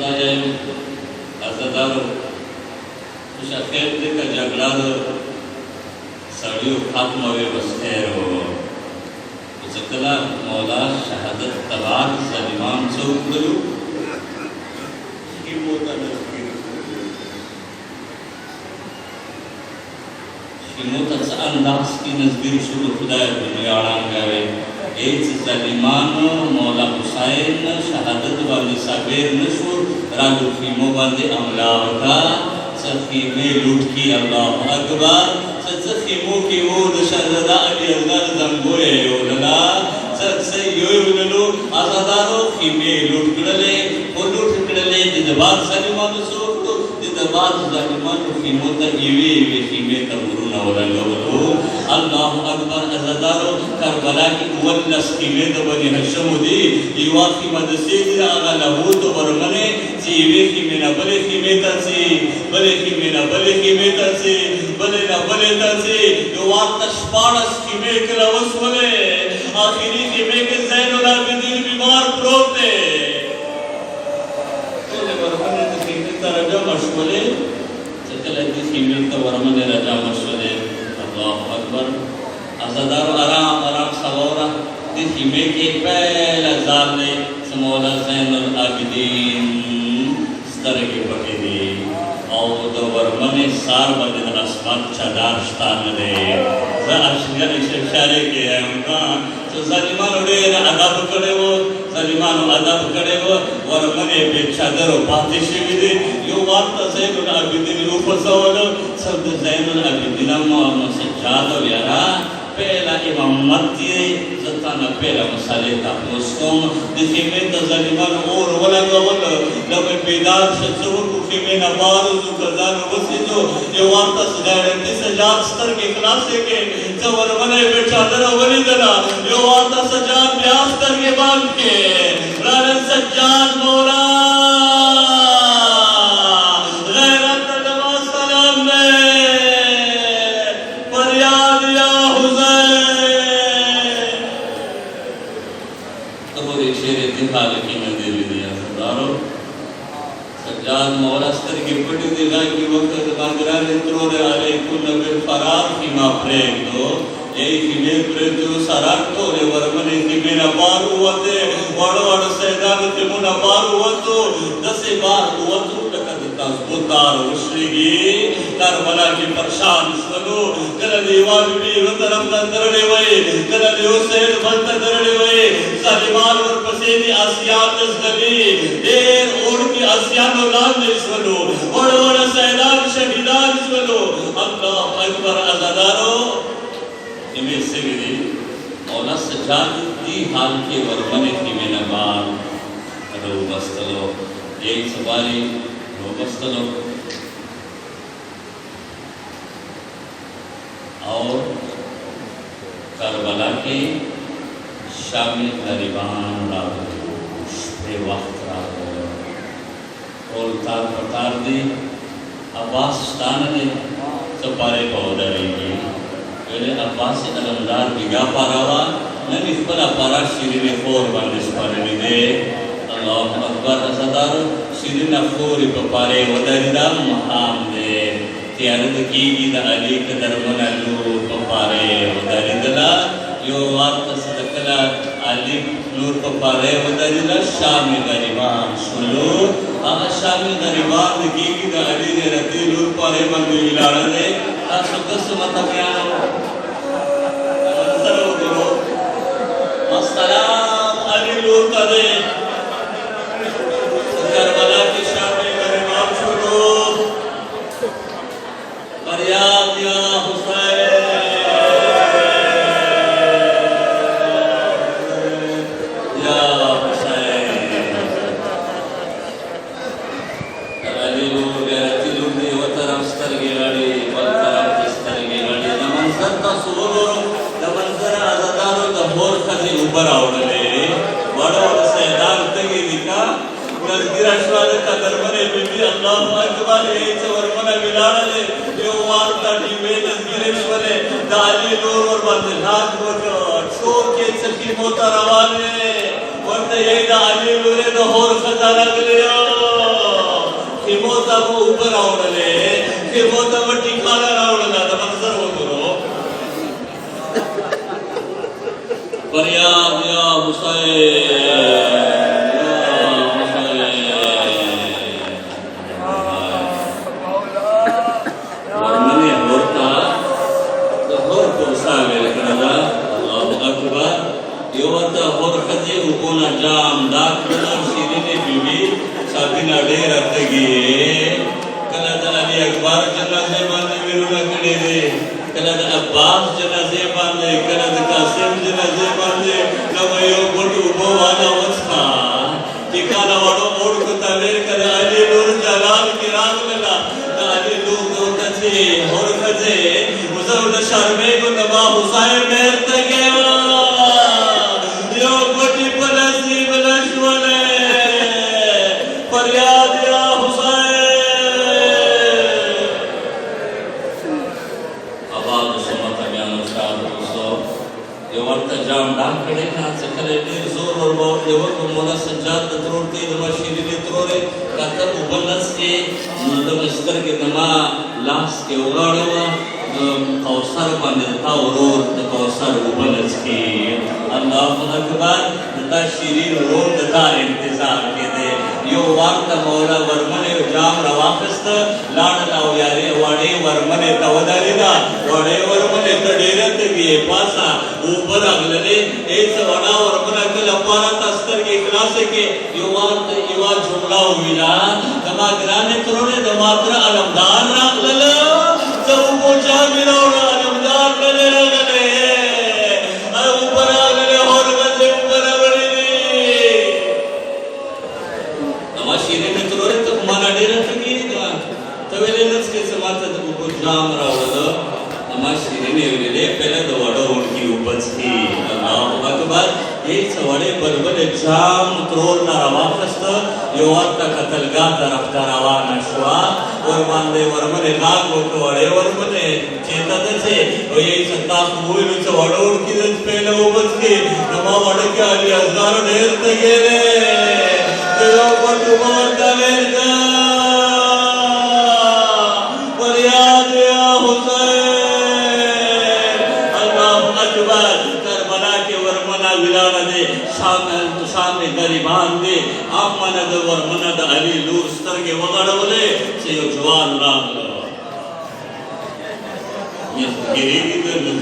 खुदाए अज़दारो कुछ अखेर दे का झगड़ा दो सड़ियों खात्मा वे बस्तेरो जकला मौला शहादत तलाक सलीमान से उकड़ू की मोता नज़कीर की मोता से अंदाज़ की नज़कीर शुरू खुदाए दुनिया आराम गावे एक सलीमान मौला हुसैन शहादत वाली साबेर नशूर राजू खीमो बंदे अमलावता सखीमे लूट की अल्लाह अकबर सखीमो की वो दशहरा अली अल्लाह जंगोए योलला से योललो आजादारो खीमे लूट करले वो लूट करले जिदबाद सलीमान सोतो जिदबाद सलीमान खीमो ता ये खीमे तमुरु ना वललो अल्लाह अकबर अज़दारो करबला की वल्लस खीमे तो बनी हशमुदी युवा की मदसे दिया आगा लहू तो बरमने जीवे खीमे ना बले खीमे तसी बले खीमे ना बले खीमे तसी बले ना बले तसी युवा तशपाड़स खीमे के लवस बोले आखिरी खीमे के ज़ैनुल आबिदीन बीमार प्रोते तो बरमने तो खीमे ता रजा मशवले चकल दी खीमे तो बरमने रजा मशवले अल्लाह अकबर अज़दारो आराम आराम सवारा दी खीमे के पहला ज़ाले समौला ज़ैनुल आबिदीन तरह के पके दी और तो वर्मने सार बदन अस्मत चदार स्तान दे ज़ाशिया इशारे के हैं उनका तो ज़लीमान उड़े ना अदब करे वो ज़लीमान अदब करे वो वर्मने बेचादर और पातिशी भी दे यो बात तो ज़ैनुल आबिदीन ऊपर सवालो सब ज़ैनुल आबिदीन मोहम्मद सज्जाद और यारा पहला इमामत दिए ज़ताना पहला मसाले का मुस्कोम दिखे में तो ज़लीमान और वाला गवल लगे बेदार शत्रुओं को ख़ीमे नबार जो कज़ान वसी जो ये वार्ता सजारती सजाद स्तर के खलासे के जबर बने बेचादर वली दला ये वार्ता सजाद ब्यास कर के बांध के रान सज्जाद मौला सज्जाद मौला स्तर की पटी दिला की वक्त बांगरान त्रोरे आले कुन बिल फरार की मा प्रेम दो एक में प्रेम दो सराक तो रे वर्मने की मेरा बार हुआ थे वड़ सैदान के मुना बार हुआ तो 10 बार हुआ तो तक उतार उछलेगी करबला की परेशान सुनो कल दीवार भी तरफ तरड़े हुए कल हुसैन बंद तरड़े हुए सलीमान और पसेनी आसियान नजली देर और की आसियान औलाद सुनो बड़ सैदान शहीदान सुनो अल्लाह अकबर अज़दारो इमे सिगरी मौला सज्जाद दी हाल के वर्मने की में नबार रो मस्तलो एक सवारी रो मस्तलो और करबला के शामी गरीबान रागोश पे वक्त रागो और तार पतार दी अब्बास स्तान ने सपारे पौधरेगी पहले अब्बास अलमदार बिगा पारावा ननी फला पारा शिरीने फोर बंदिश पारे दे अल्लाह अकबर अज़दार शिरीना फोरी पारे वदरिदा महाम दे त्यारद की द अली कदर मनलू पारे वदरिदला यो वात सदकला अली नूर पारे वदरिदा शामी गरीबान सुलो आगा शामी गरीबान की द अली ने रती नूर पारे बंदे इलाड़ा दे सदस मतबियान सरो करो अस्सलाम अली नूर करे करबला की शामी गरीबान सुलो फरियाद या हुसैन या हुसैन अली लोग गैरती लोग ने वो तरफ स्तर की लड़ी वो तरफ स्तर की लड़ी नमंसर का सुरो नमंसर अज़दारो का होर खजी ऊपर आवड़ले बड़ो सैदान तगी दिखा नज़गिराशवाले का दरबारे बिबी अल्लाह अकबर एक वर्मना मिलाड़ले यो वार्ता टीमे नज़गिराशवाले दाली नूर और बंदनाथ को छो के सखी मोता रवाने वरते ये दाली नूरे द होर खजाना गलियो ऊपर आवडले के होता वटी खाला आवडला तर मंजर होतो फरियाद या हुसैन जाम दाखला शिरीने बीवी साबिना डेर अतगी कला अली अकबर जनाजे बांधे विरुला कड़े दे कला अब्बास जनाजे बांधे कला कासिम जनाजे बांधे नवयो गोटू बोवाना वस्ता ठिकाना वाडो मोड़ को तवेर कला अली नूर जलाल की राग लगा अली नूर दो कजे और कजे मुझे शर्मे को नवा हुसैन मेर तगे जाम डाक कड़े ना चकले नीर जोर और बहुत देवर को मोला सज्जाद तरोड़ के दमा शीरी ने तरोड़े कातर उबलस के मतलब अस्तर के दमा लाश के उगाड़वा कौसर बंदे था औरोर तो कौसर उबलस के अल्लाह अकबर ता शीरी रोल ता इंतजार के दे यो वक्त मौला वर्मने जाम रवाखस्त लाड लाव यारे वाडे वर्मने तवदारीदा वाडे वर्मने तडेरत गे पासा ऊपर अगले एक वडा वर्मना के लपाना तस्तर के क्लास के यो वक्त युवा जुमला हुईला दमा ग्राने तरोड़े दमात्रा अलमदार राखल तो वो जा मिलावड़ा अलमदार ले लगले ऊपर अगले और गजे ऊपर बड़ी शीरे में तरोड़े तो माना डेरा तकी तवेले नस के समाज तो को जाम रावला अमा शीरे ने वेले पहले तो वडो उनकी उपज की अल्लाह अकबर ये सवड़े बरबल जाम त्रोल ना रवाफस्त यो वक्त कतलगा तरफ रवाना शुआ और मानदे वरमने नाग को वडे वरमने चेता से वो ये सत्ता मूल से वडो उनकी पहले उपज की नमा वडे के अली हजार ढेर तगेले यो पटुमान तवेरगा फरियाद या हुसैन अल्लाहु अकबर करबला के वरमना विलाना दे शामिल तो सामने गरीबान दे आप मन दे वरमना द अली नूर स्तर के वगड़वले से यो जवान राम ये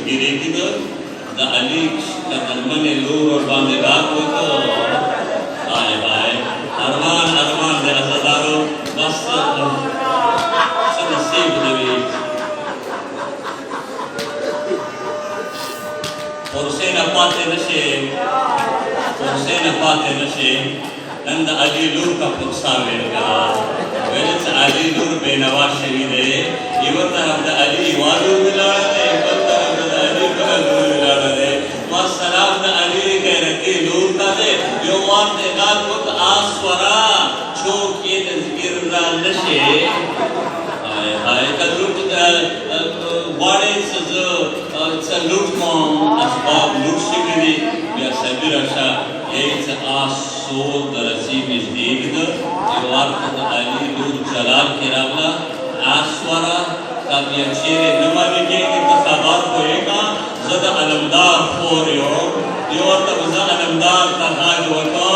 गिरी की द अली का वरमने नूर और बांधे रात को आए भाई अरमान दे अज़दारो बस नसीब नबी हुसैन पाते नशे नंद अली नूर का पुक्सा वेगा वेलस अली नूर बेनवा शहीदे इवर तरफ अली वालू मिलाने इवर तरफ अली वालू मिलाने वसलाम अली के रती नूर का दे यो वाते गाल को आसवरा छो के तज़किर नशे आए कलुट वाड़े से लूट को असबाब लूट शिकरी या सबीर अशा एक आसो दरसी बिजदीक द वार्त अली दूर जलाल के रावला आसवरा का बियशेर नमन के तसाबार को एका जद अलमदार फोरियो यो त बजा अलमदार तहाज वतो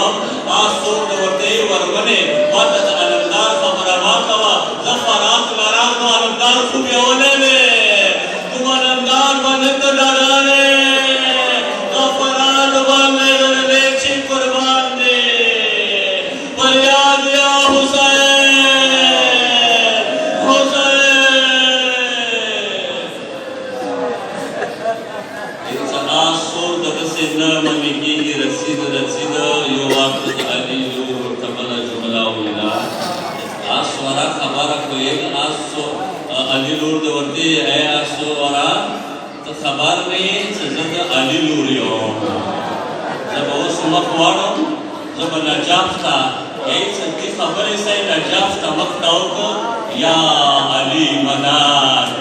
आसो दवते वरमने मत अलमदार खबरा मा कवा जफरात लरा को अलमदार खुबियोने में तुम अलमदार बने तो डराने कफरात बने ले छी कुर्बान दे फरियाद या अली लूर दवरती है आसो वाला तो खबर नहीं सजद अली लूरियो जब वो सुमकवाड़ो जब नजाफ था यही सच्ची खबर से नजाफ था मक्ताओ को या अली मनार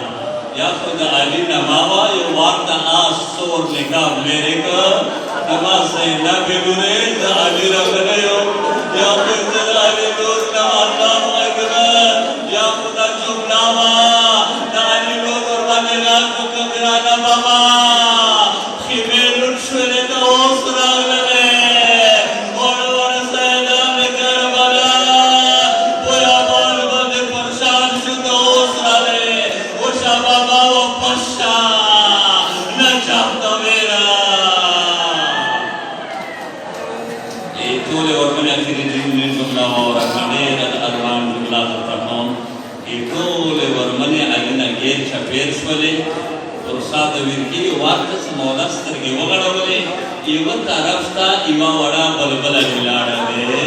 या खुद अली नमावा ये वार्ता आसो निकाह मेरे का नमाज से न बिगुरे अली रखने हो या खुद अली लूर का अल्लाह अकबर या खुद इवन तरफता इवा वड़ा बलबल गिलाड़ा दे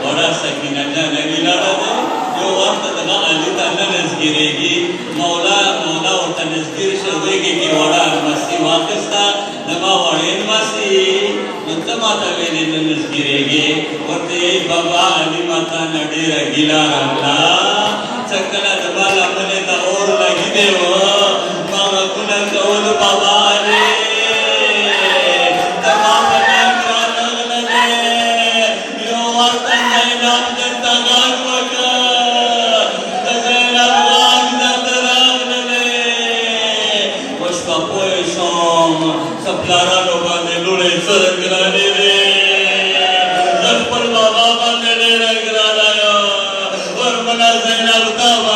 वड़ा सकीना जाना गिलाड़ा दे जो वक्त तक अली ताला नज़गिरेगी मौला मौला और तनज़गिर शर्वेगी कि वड़ा मस्ती वाकिस्ता नमा वड़ेन मस्ती उत्तमा तवेली नज़गिरेगी और ते बाबा अली माता नडेरा गिलाड़ा ना चक्कला दबाला मने ता और लगी दे वो मामा कुना कौल बाबा Ali Saplara no bande lule sargrani re Zakpal baba bande le ragrana yo Varmana zainab ka